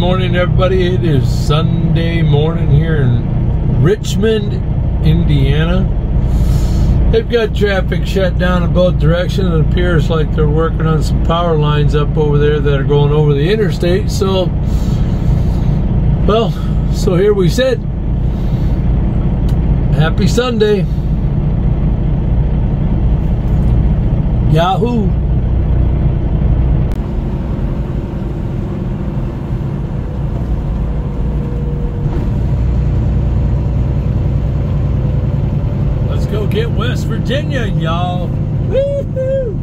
morning, everybody. It is Sunday morning here in Richmond, Indiana. They've got traffic shut down in both directions. It appears like they're working on some power lines up over there that are going over the interstate. So here we sit. Happy Sunday. Yahoo! Let's go get West Virginia, y'all. Woo-hoo!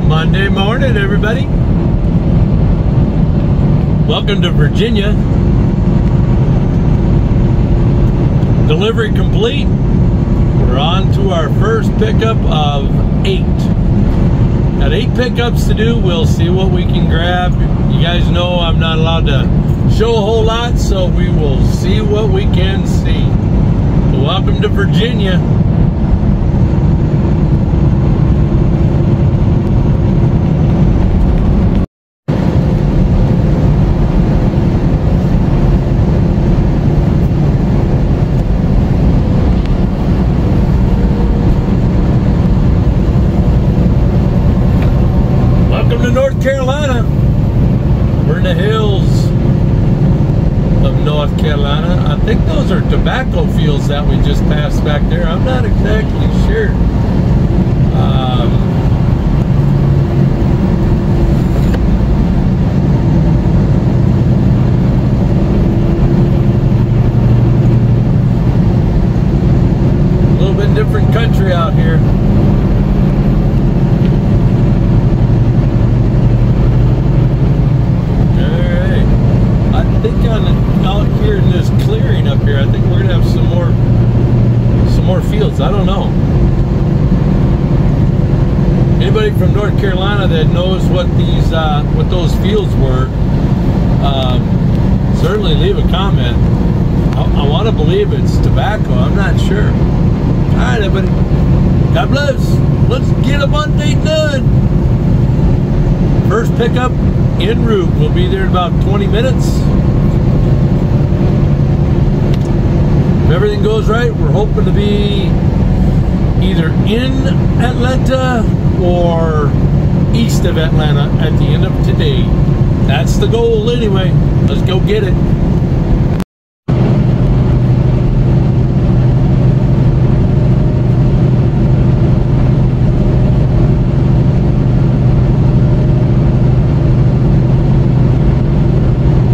Monday morning, everybody. Welcome to Virginia. Delivery complete. We're on to our first pickup of 8. Got 8 pickups to do. We'll see what we can grab. You guys know I'm not allowed to show a whole lot, so we will see what we can see. Welcome to Virginia. Welcome to North Carolina. We're in the hills of North Carolina. I think those are tobacco fields that we just passed back there. I'm not exactly sure. A little bit different country out here. Out here in this clearing up here, I think we're gonna have some more fields. I don't know. Anybody from North Carolina that knows what these what those fields were, certainly leave a comment. I want to believe it's tobacco. I'm not sure. All right, everybody. God bless. Let's get a Monday done. First pickup en route. We'll be there in about 20 minutes. If everything goes right, we're hoping to be either in Atlanta or east of Atlanta at the end of today. That's the goal anyway. Let's go get it.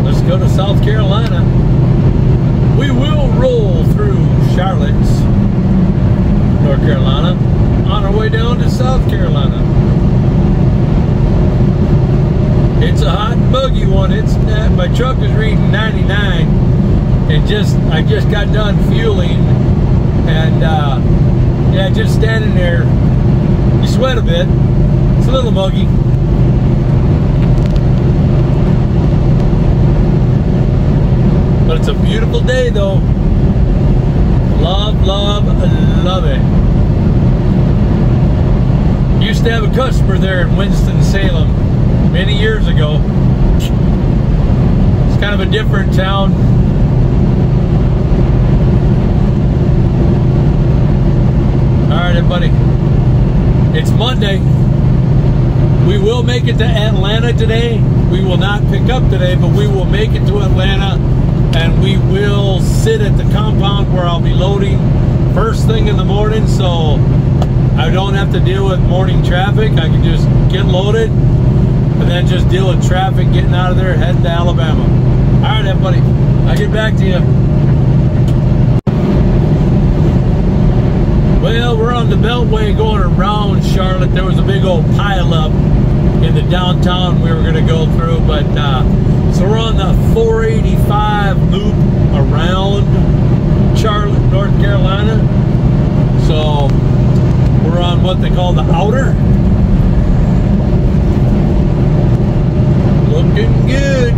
Let's go to South Carolina. We will roll through Charlotte, North Carolina, on our way down to South Carolina. It's a hot and buggy one. It's my truck is reading 99, and I just got done fueling, and yeah, just standing there, you sweat a bit. It's a little muggy. But it's a beautiful day though. Love, love, love it. Used to have a customer there in Winston-Salem many years ago. It's kind of a different town. Alright everybody. It's Monday. We will make it to Atlanta today. We will not pick up today, but we will make it to Atlanta. And we will sit at the compound where I'll be loading first thing in the morning, so I don't have to deal with morning traffic. I can just get loaded and then just deal with traffic getting out of there, heading to Alabama. All right, everybody, I'll get back to you. Well, we're on the Beltway going around Charlotte. There was a big old pileup in the downtown we were going to go through, but so we're on the 485 loop around Charlotte, North Carolina. So we're on what they call the outer. Looking good.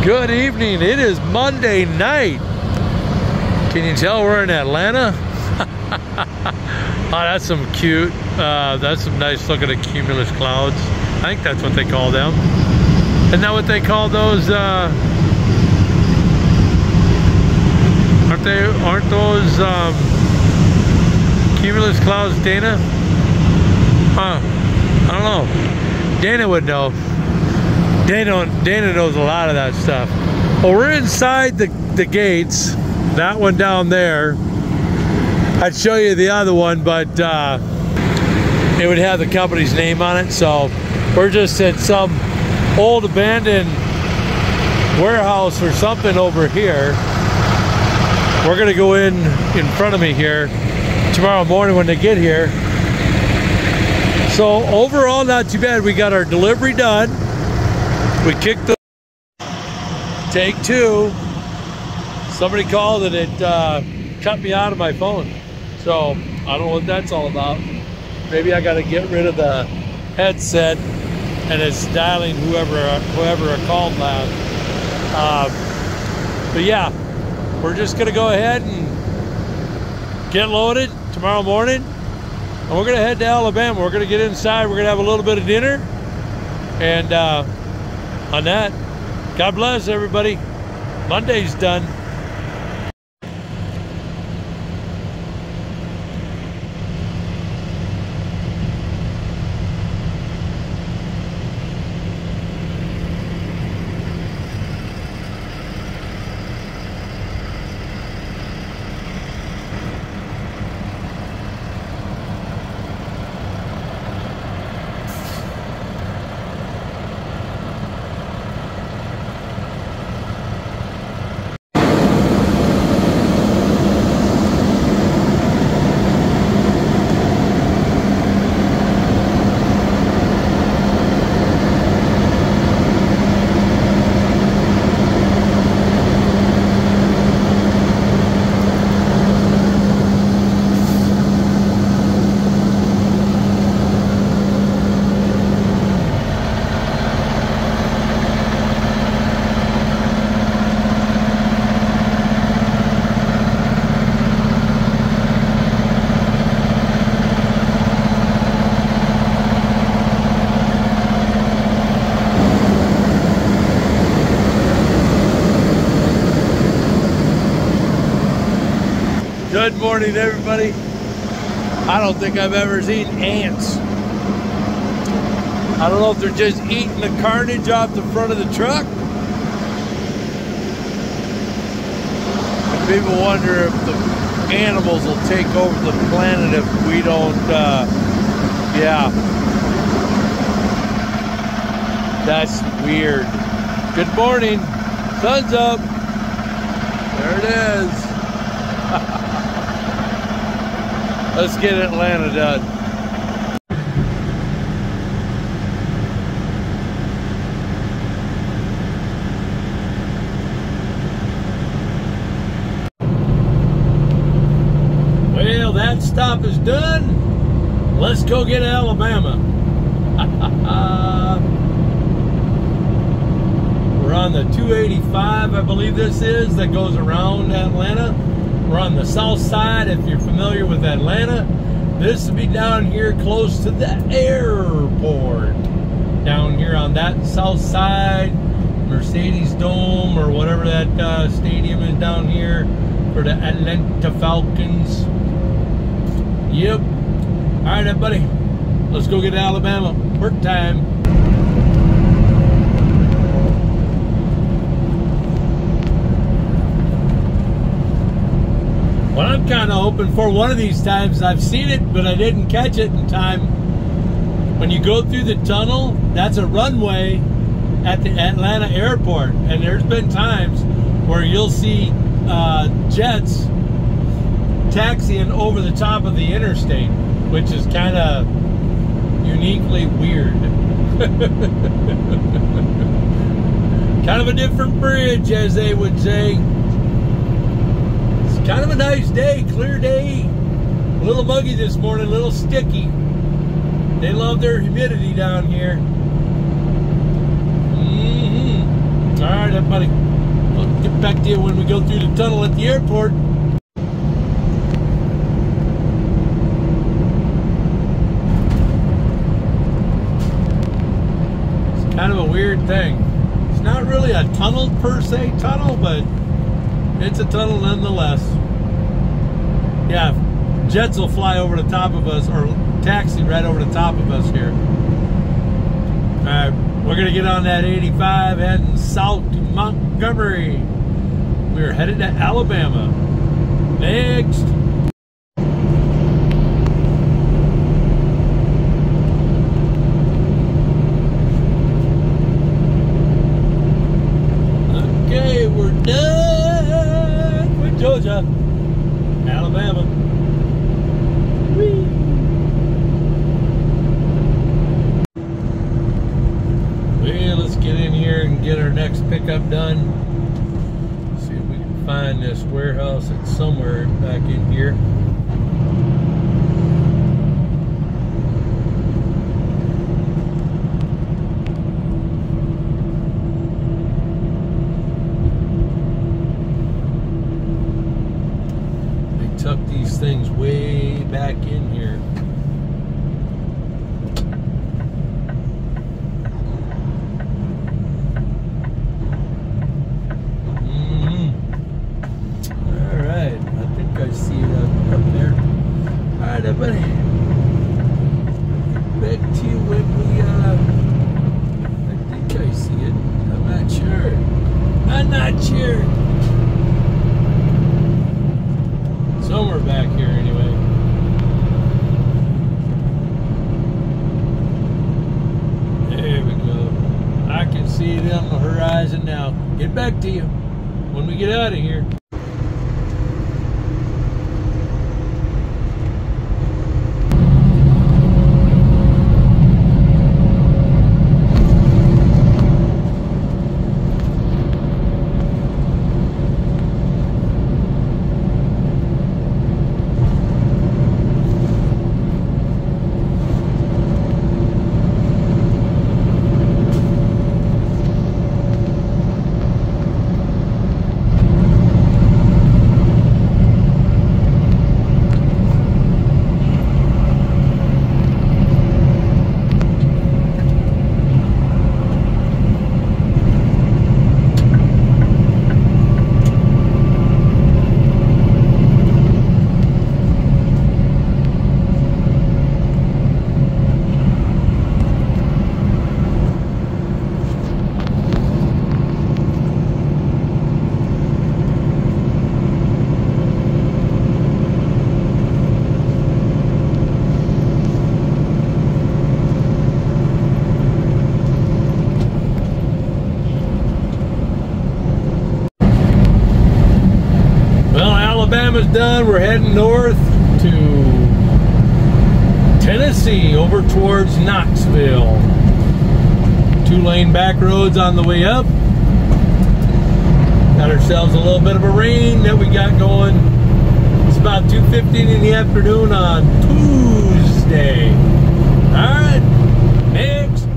Good evening. It is Monday night. Can you tell we're in Atlanta? Oh, that's some cute, that's some nice looking cumulus clouds. I think that's what they call them. Isn't that what they call those? Aren't those cumulus clouds, Dana? Huh? I don't know. Dana would know. Dana knows a lot of that stuff. Well, we're inside the gates. That one down there. I'd show you the other one, but it would have the company's name on it. So we're just at some old abandoned warehouse or something over here. We're gonna go in front of me here tomorrow morning when they get here. So overall, not too bad. We got our delivery done. We kicked the take two. Somebody called and it cut me out of my phone. So I don't know what that's all about. Maybe I got to get rid of the headset and it's dialing whoever I called last. But yeah, we're just gonna go ahead and get loaded tomorrow morning, and we're gonna head to Alabama. We're gonna get inside. We're gonna have a little bit of dinner, and on that, God bless everybody. Monday's done. Good morning, everybody. I don't think I've ever seen ants. I don't know if they're just eating the carnage off the front of the truck. And people wonder if the animals will take over the planet if we don't, yeah. That's weird. Good morning. Sun's up. There it is. Let's get Atlanta done. Well, that stop is done. Let's go get Alabama. We're on the 285, I believe this is, that goes around Atlanta. We're on the south side, if you're familiar with Atlanta. This will be down here close to the airport. Down here on that south side, Mercedes Dome or whatever that stadium is down here for the Atlanta Falcons. Yep. All right, everybody. Let's go get to Alabama. Work time. What I'm kind of hoping for one of these times, I've seen it, but I didn't catch it in time. When you go through the tunnel, that's a runway at the Atlanta airport. And there's been times where you'll see jets taxiing over the top of the interstate, which is kind of uniquely weird. Kind of a different bridge, as they would say. Kind of a nice day, clear day. A little muggy this morning, a little sticky. They love their humidity down here. All right. right, everybody. We'll get back to you when we go through the tunnel at the airport. It's kind of a weird thing. It's not really a tunnel per se tunnel, but it's a tunnel nonetheless. Yeah, jets will fly over the top of us, or taxi right over the top of us here. Alright, we're going to get on that 85 heading south to Montgomery. We're headed to Alabama. Next. Okay, we're done with Georgia. Alabama. Whee. Well, let's get in here and get our next pickup done. See if we can find this warehouse. It's somewhere back in here. They tuck these things way back in here. I see it up there. Alright, everybody. Back to you when we, I think I see it. I'm not sure. I'm not sure. Somewhere back here, anyway. There we go. I can see it on the horizon now. Get back to you when we get out of here. Alabama's done. We're heading north to Tennessee over towards Knoxville. 2-lane back roads on the way up. Got ourselves a little bit of a rain that we got going. It's about 2:15 in the afternoon on Tuesday. All right, next.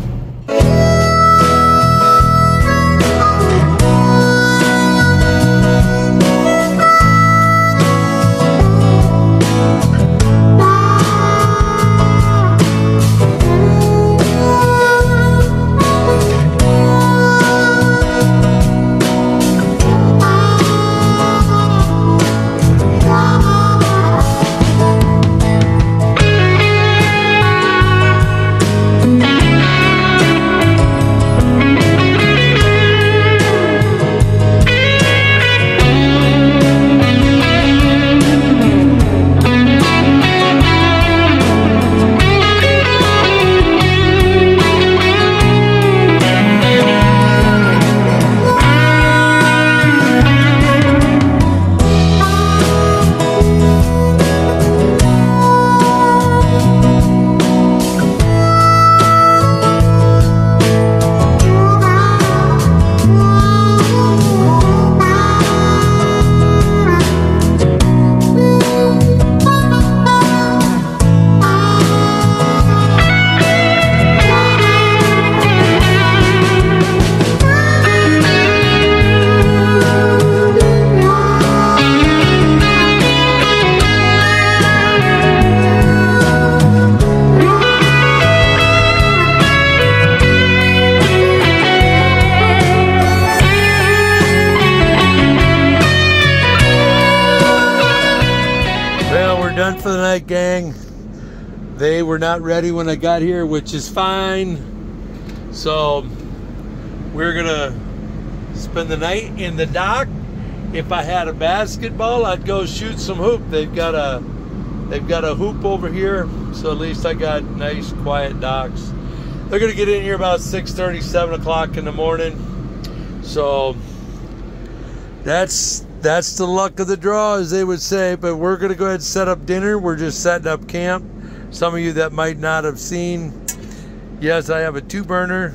Mustang. They were not ready when I got here, which is fine. So we're gonna spend the night in the dock. If I had a basketball, I'd go shoot some hoop. They've got a hoop over here, so at least I got nice quiet docks. They're gonna get in here about 6:30, 7 o'clock in the morning. So that's the luck of the draw, as they would say. But we're gonna go ahead and set up dinner. We're just setting up camp. Some of you that might not have seen, yes, I have a 2-burner,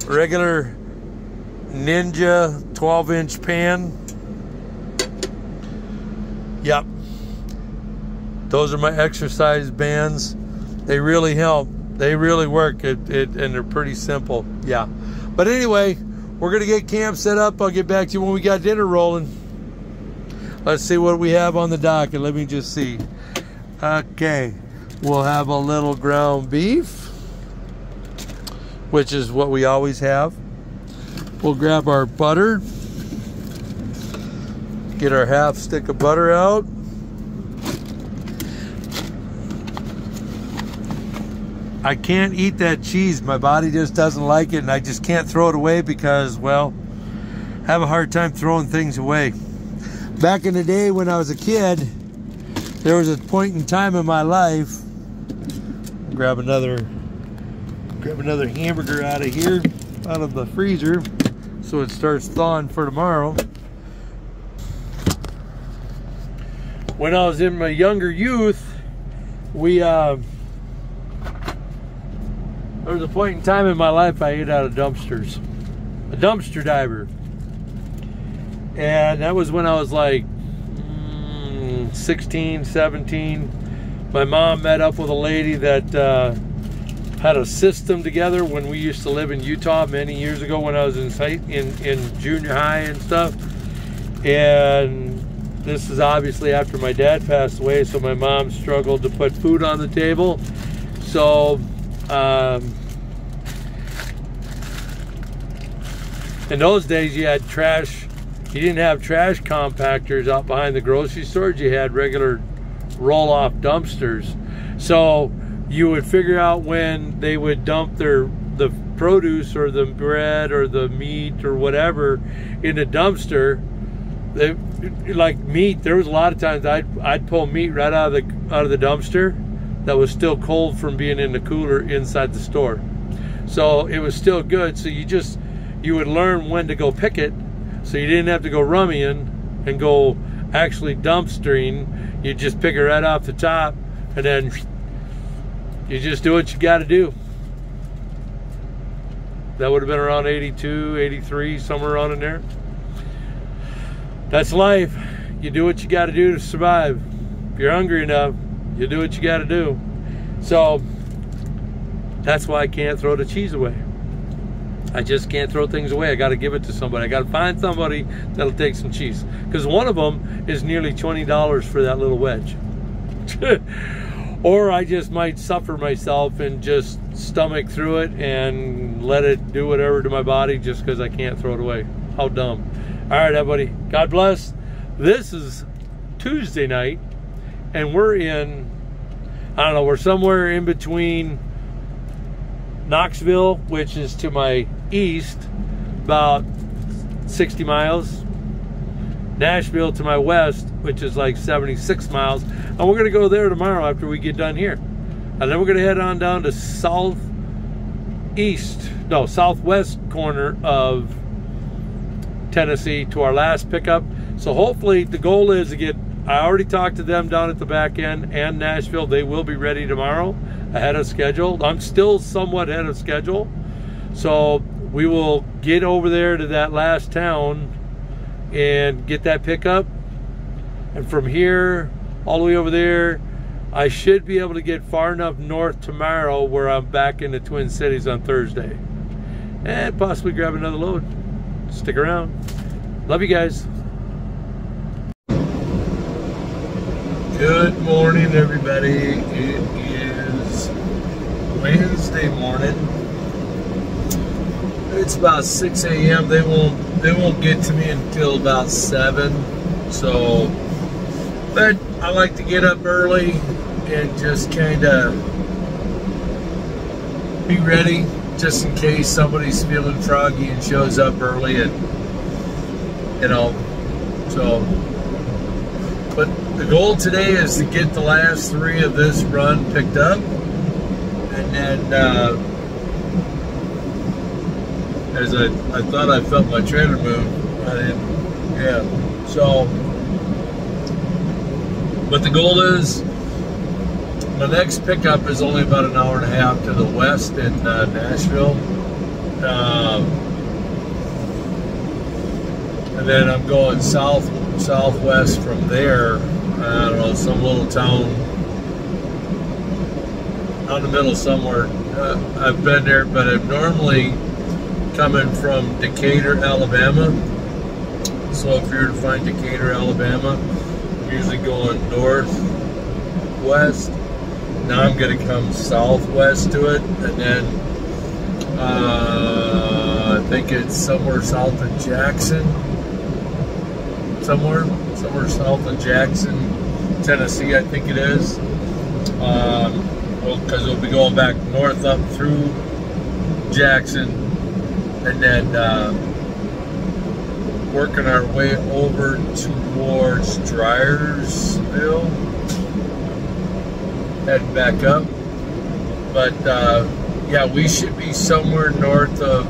regular Ninja 12-inch pan. Yep. Those are my exercise bands. They really help. They really work, and they're pretty simple. Yeah. But anyway, we're going to get camp set up. I'll get back to you when we got dinner rolling. Let's see what we have on the dock, and let me just see. Okay. We'll have a little ground beef, which is what we always have. We'll grab our butter. Get our half stick of butter out. I can't eat that cheese. My body just doesn't like it, and I just can't throw it away because, well, I have a hard time throwing things away. Back in the day when I was a kid, there was a point in time in my life. Grab another hamburger out of here, out of the freezer, so it starts thawing for tomorrow. When I was in my younger youth, there was a point in time in my life I ate out of dumpsters. A dumpster diver. And that was when I was like 16, 17. My mom met up with a lady that had a system together when we used to live in Utah many years ago when I was in junior high and stuff. And this is obviously after my dad passed away, so my mom struggled to put food on the table. So in those days you had trash. You didn't have trash compactors out behind the grocery stores. You had regular roll-off dumpsters. So you would figure out when they would dump the produce or the bread or the meat or whatever in the dumpster. Like meat, there was a lot of times I'd pull meat right out of the dumpster that was still cold from being in the cooler inside the store. So it was still good. So you would learn when to go pick it, so you didn't have to go rummying and go actually dumpstering. You just pick it right off the top, and then you just do what you got to do. That would have been around 82, 83, somewhere around in there. That's life. You do what you got to do to survive. If you're hungry enough, you do what you got to do. So that's why I can't throw the cheese away. I just can't throw things away. I got to give it to somebody. I got to find somebody that'll take some cheese, because one of them is nearly $20 for that little wedge. Or I just might suffer myself and just stomach through it and let it do whatever to my body just because I can't throw it away. How dumb. All right, everybody. God bless. This is Tuesday night, and we're in, I don't know, we're somewhere in between Knoxville, which is to my east, about 60 miles. Nashville to my west, which is like 76 miles. And we're going to go there tomorrow after we get done here. And then we're going to head on down to southwest corner of Tennessee to our last pickup. So hopefully the goal is to get, I already talked to them down at the back end and Nashville. They will be ready tomorrow ahead of schedule. I'm still somewhat ahead of schedule. So we will get over there to that last town and get that pickup. And from here all the way over there, I should be able to get far enough north tomorrow where I'm back in the Twin Cities on Thursday. And possibly grab another load. Stick around. Love you guys. Good morning, everybody. It is Wednesday morning. It's about 6 a.m. They won't get to me until about 7. So, but I like to get up early, and just kind of be ready just in case somebody's feeling froggy and shows up early, and you know, so. But the goal today is to get the last 3 of this run picked up, and then as I thought I felt my trailer move, I didn't. Yeah, so. But the goal is, my next pickup is only about an hour and a half to the west in Nashville. And then I'm going southwest from there. I don't know, some little town out in the middle somewhere. I've been there, but I'm normally coming from Decatur, Alabama. So if you were to find Decatur, Alabama, usually going northwest. Now I'm going to come southwest to it, and then I think it's somewhere south of Jackson, somewhere south of Jackson, Tennessee, I think it is. Well, because we'll be going back north up through Jackson, and then working our way over towards Dryersville, heading back up. But yeah, we should be somewhere north of,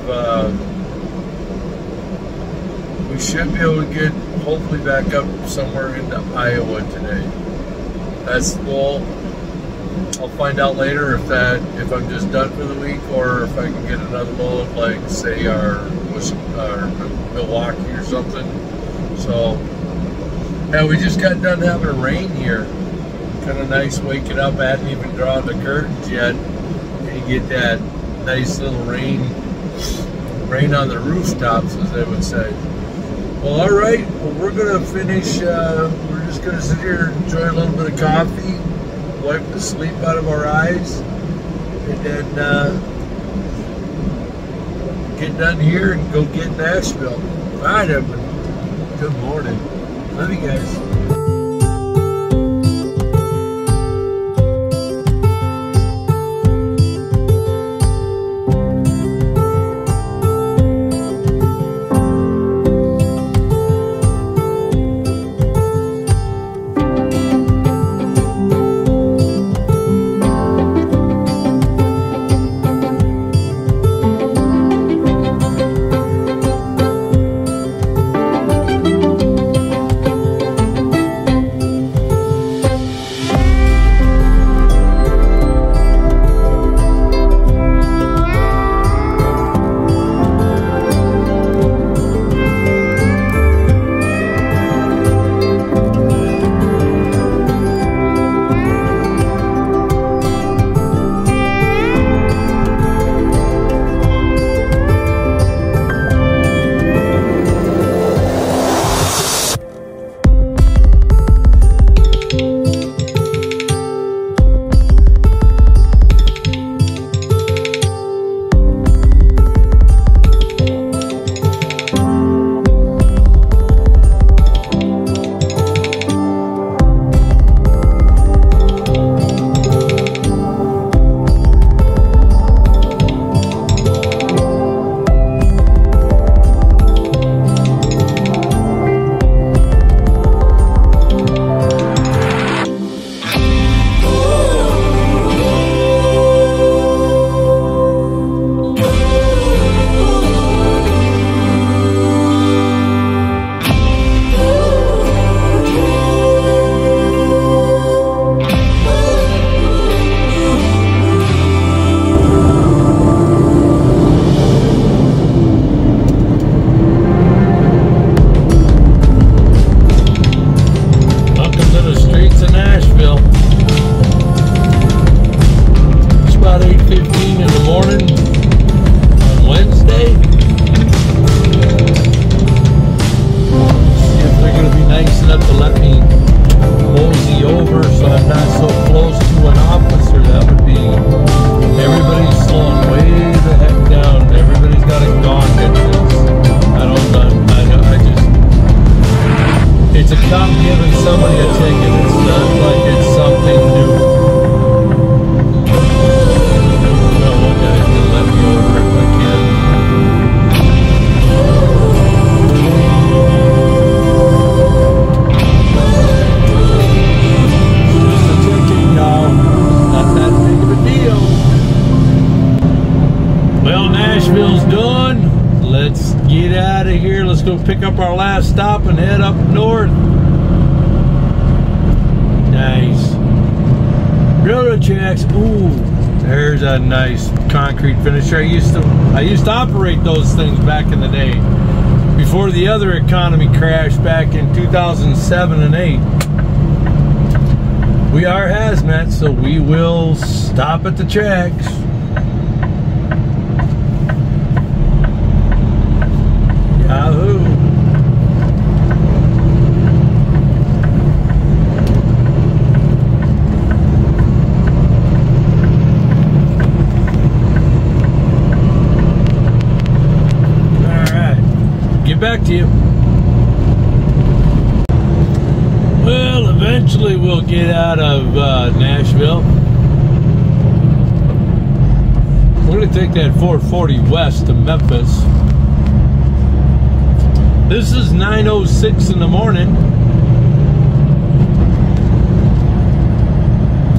we should be able to get hopefully back up somewhere into Iowa today. That's the goal. I'll find out later if I'm just done for the week, or if I can get another load, like say our Milwaukee or something. So yeah, we just got done having rain here. Kind of nice waking up. I hadn't even drawn the curtains yet, and you get that nice little rain on the rooftops, as they would say. Well, all right. Well, we're gonna finish. We're just gonna sit here and enjoy a little bit of coffee, wipe the sleep out of our eyes, and then get done here and go get Nashville. All right, everybody. Good morning. Love you guys. Stop giving somebody a ticket. It sounds like it's something new. get out of here. Let's go pick up our last stop and head up north. Nice. Railroad tracks. Ooh, there's a nice concrete finisher. I used to operate those things back in the day before the other economy crashed back in 2007 and 8. We are hazmat, so we will stop at the tracks. Yahoo! Back to you. Well, eventually we'll get out of Nashville. We're going to take that 440 west to Memphis. This is 9:06 in the morning.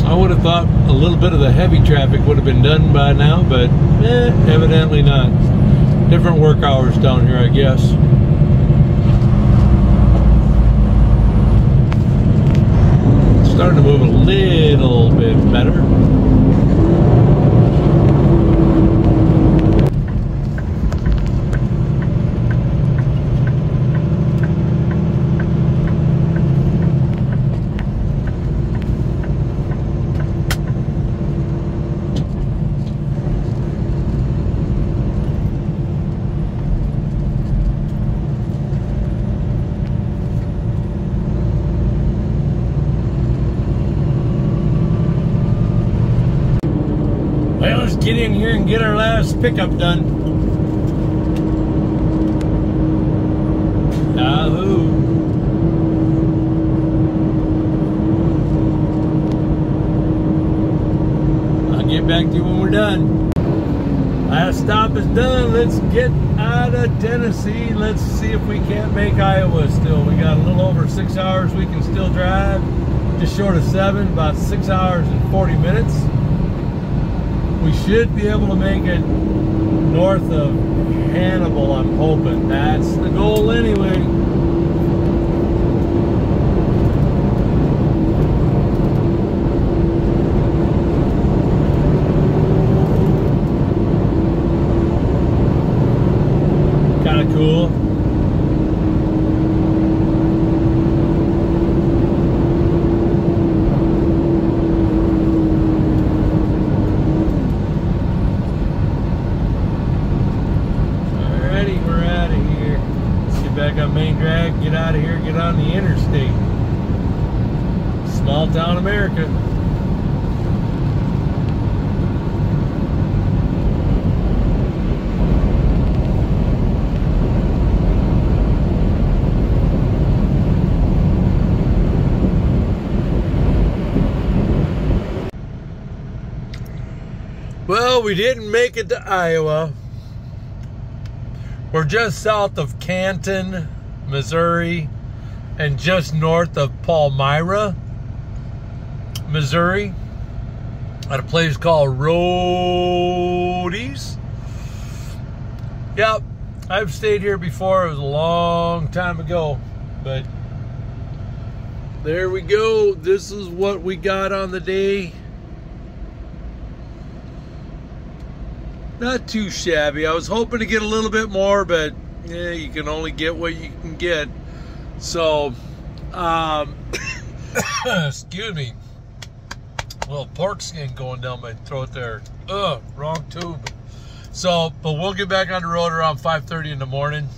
I would have thought a little bit of the heavy traffic would have been done by now, but evidently not. Different work hours down here, I guess. Starting to move a little bit better. Get in here and get our last pickup done. Yahoo! I'll get back to you when we're done. Last stop is done. Let's get out of Tennessee. Let's see if we can't make Iowa still. We got a little over 6 hours we can still drive. Just short of 7, about 6 hours and 40 minutes. We should be able to make it north of Hannibal, I'm hoping. That's the goal anyway. Kind of cool. Back on main drag, get out of here, get on the interstate. Small town America. Well, we didn't make it to Iowa. We're just south of Canton, Missouri, and just north of Palmyra, Missouri, at a place called Rhodey's. Yep, I've stayed here before. It was a long time ago, but there we go. This is what we got on the day. Not too shabby. I was hoping to get a little bit more, but yeah, you can only get what you can get. So, excuse me. A little pork skin going down my throat there. Ugh, wrong tube. So, but we'll get back on the road around 5:30 in the morning.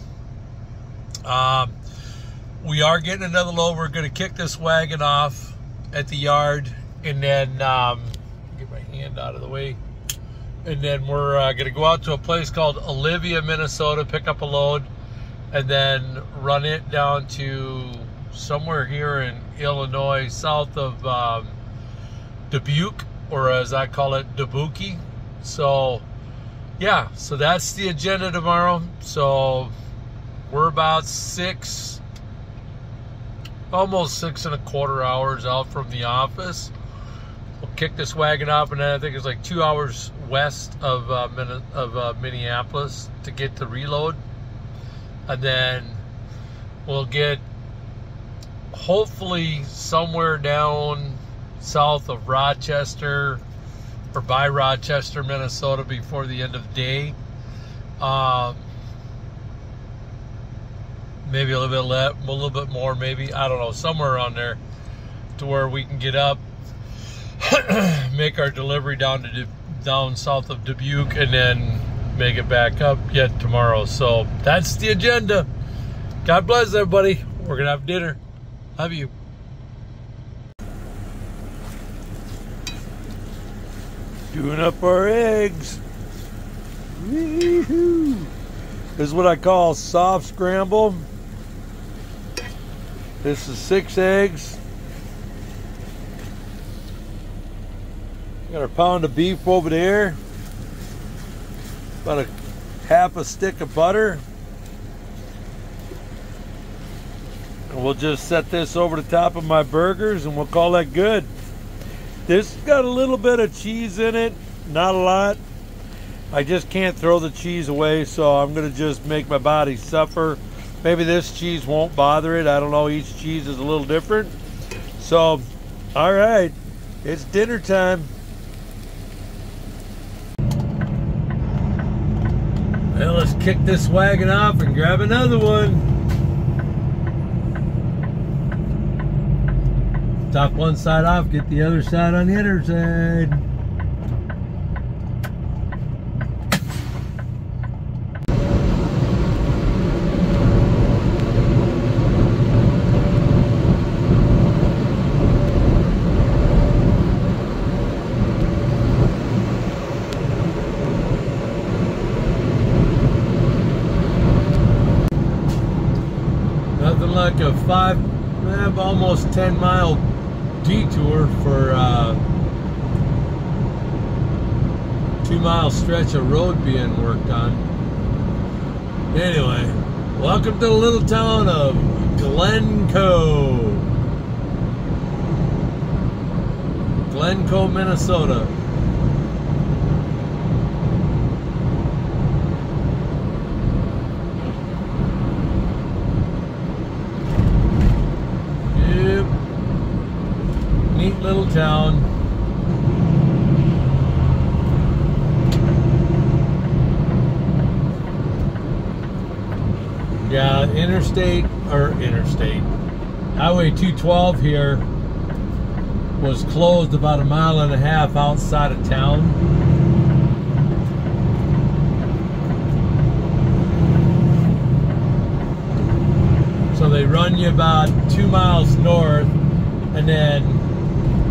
We are getting another load. We're going to kick this wagon off at the yard, and then get my hand out of the way. And then we're going to go out to a place called Olivia, Minnesota, pick up a load, and then run it down to somewhere here in Illinois, south of Dubuque, or as I call it, Dubuque. So, yeah, so that's the agenda tomorrow. So, we're about almost 6.25 hours out from the office. We'll kick this wagon up, and then I think it's like 2 hours west of Minneapolis to get to reload. and then we'll get hopefully somewhere down south of Rochester or by Rochester, Minnesota before the end of the day. Maybe a little bit more, maybe, I don't know, somewhere around there, to where we can get up, make our delivery down south of Dubuque, and then make it back up yet tomorrow. So that's the agenda. God bless everybody. We're gonna have dinner. Love you. Doing up our eggs. Woo-hoo. This is what I call soft scramble. This is 6 eggs. Got our pound of beef over there. About a half a stick of butter. And we'll just set this over the top of my burgers and we'll call that good. This got a little bit of cheese in it, not a lot. I just can't throw the cheese away, so I'm gonna just make my body suffer. Maybe this cheese won't bother it. I don't know, each cheese is a little different. So, all right, it's dinner time. Well, let's kick this wagon off and grab another one. Top one side off, get the other side on the other side. Nothing like a almost 10-mile detour for a 2-mile stretch of road being worked on. Anyway, welcome to the little town of Glencoe. Glencoe, Minnesota. Neat little town. Yeah, interstate, Highway 212 here was closed about a mile and a half outside of town. So they run you about 2 miles north and then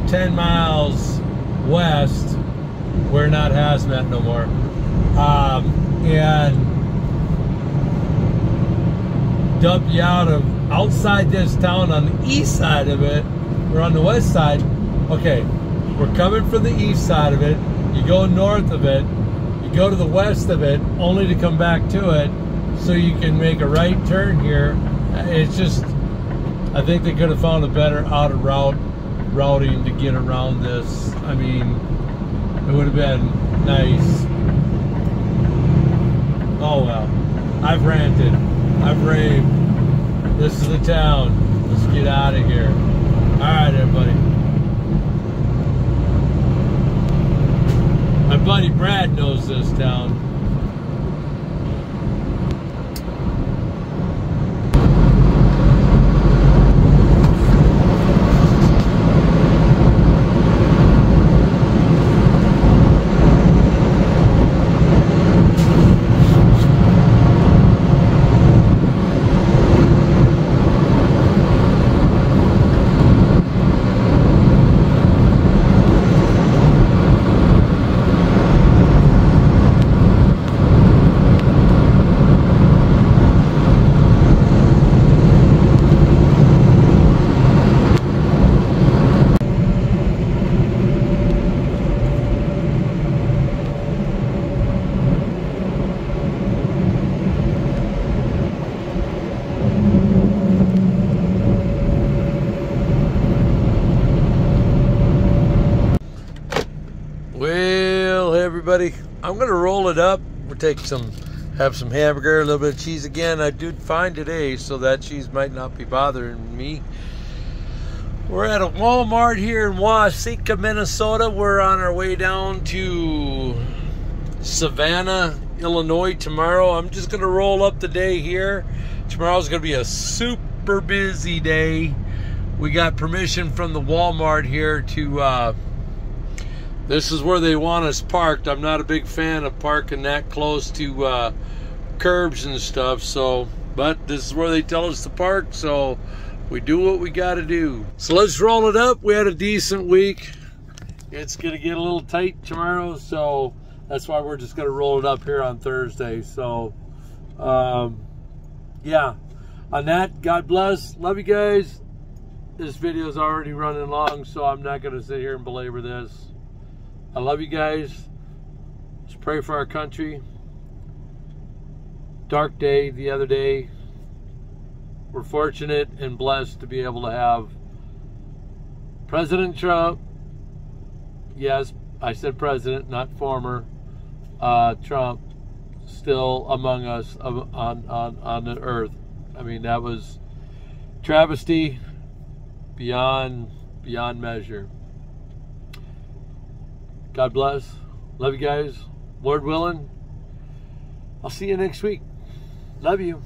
10 miles west. We're not hazmat no more. And dump you outside this town on the east side of it. We're on the west side. Okay, we're coming from the east side of it. You go north of it. You go to the west of it, only to come back to it so you can make a right turn here. It's just, I think they could have found a better routing to get around this. I mean, it would have been nice. Oh well, I've ranted, I've raved. This is the town. Let's get out of here. Alright, everybody. My buddy Brad knows this town. Well, hey everybody, I'm going to roll it up. We'll take some Have some hamburger, a little bit of cheese again. I did find today, so that cheese might not be bothering me. We're at a Walmart here in Waseca, Minnesota. We're on our way down to Savannah, Illinois tomorrow. I'm just going to roll up the day here. Tomorrow's going to be a super busy day. We got permission from the Walmart here to, this is where they want us parked. I'm not a big fan of parking that close to curbs and stuff, so, but this is where they tell us to park, so we do what we got to do. So let's roll it up. We had a decent week. It's going to get a little tight tomorrow, so that's why we're just going to roll it up here on Thursday. So, yeah. On that, God bless. Love you guys. This video is already running long, so I'm not going to sit here and belabor this. I love you guys. Let's pray for our country. Dark day the other day. We're fortunate and blessed to be able to have President Trump. Yes, I said president, not former. Trump still among us on the earth. I mean, that was travesty beyond measure. God bless. Love you guys. Lord willing, I'll see you next week. Love you.